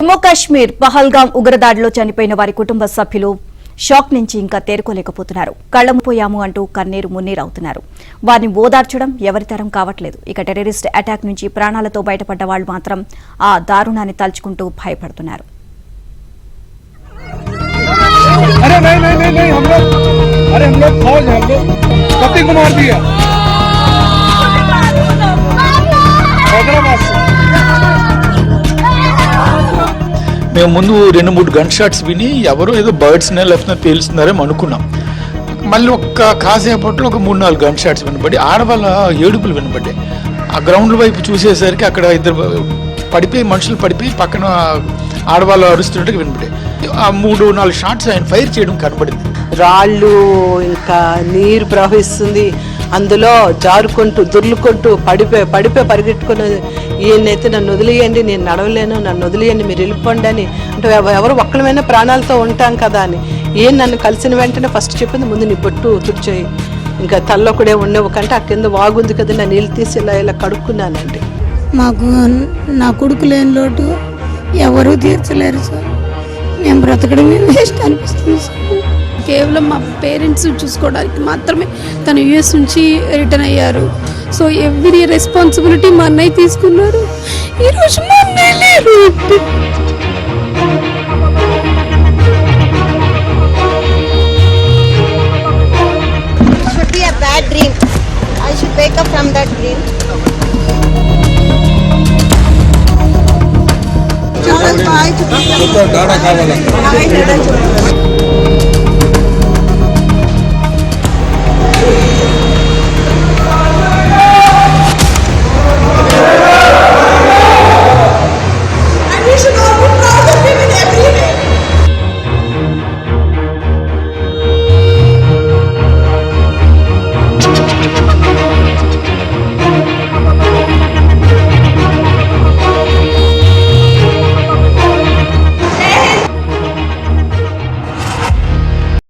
జమ్మూ కాశ్మీర్ పహల్గాం ఉగ్రదాడిలో చనిపోయిన వారి కుటుంబ సభ్యులు షాక్ నుంచి ఇంకా తేరుకోలేకపోతున్నారు. కళ్లముపోయాము అంటూ కన్నీరు మున్నీరవుతున్నారు. వారిని ఓదార్చడం ఎవరితరం కావట్లేదు. ఇక టెర్రరిస్ట్ అటాక్ నుంచి ప్రాణాలతో బయటపడ్డ వాళ్లు మాత్రం ఆ దారుణాన్ని తలుచుకుంటూ భయపడుతున్నారు. మేము ముందు 2-3 గన్ షాట్స్ విని ఎవరో ఏదో బర్డ్స్ లేకపోతే పేలుస్తున్నారేమో అనుకున్నాం. మళ్ళీ ఒక్క కాసేపట్లో ఒక 3-4 గన్ షాట్స్ వినబడి ఆడవాళ్ళ ఏడుపులు వినబడ్డాయి. ఆ గ్రౌండ్ వైపు చూసేసరికి అక్కడ ఇద్దరు మనుషులు పడిపోయి పక్కన ఆడవాళ్ళు అరుస్తున్నట్టుగా వినబడ్డాయి. ఆ 3-4 షాట్స్ ఆయన ఫైర్ చేయడం కనబడింది. రాళ్ళు ఇంకా నీరు ప్రవహిస్తుంది, అందులో జారుకుంటూ దొర్లుకుంటూ పడిపోయి పరిగెట్టుకుని ఈయనైతే నన్ను వదిలేయండి, నేను నడవలేను, నన్ను వదిలేయండి, మీరు వెళ్ళిపోండి అని అంటే ఎవరు ఒక్కడమైనా ప్రాణాలతో ఉంటాం కదా అని ఈయన నన్ను కలిసిన వెంటనే ఫస్ట్ చెప్పింది, ముందు నీ బొట్టు తుడిచేయి, ఇంకా తల్లో కూడా ఉండవు కంటే ఆ కింద వాగుంది కదా, నా నీళ్ళు తీసి ఇలా కడుక్కున్నానండి. మాకు నా కొడుకు లేని లోటు ఎవరూ తీర్చలేరు సార్. మేము బ్రతకడమే వేస్ట్ అనిపిస్తుంది సార్. కేవలం మా పేరెంట్స్ చూసుకోవడానికి మాత్రమే తను యూఎస్ నుంచి రిటర్న్ అయ్యారు. సో ఎవ్రీ రెస్పాన్సిబిలిటీ మా అన్నయ్య తీసుకున్నారు. ఈరోజు మా అన్నయ్య లేరు. Should be a bad dream. I should wake up from that dream. చాలా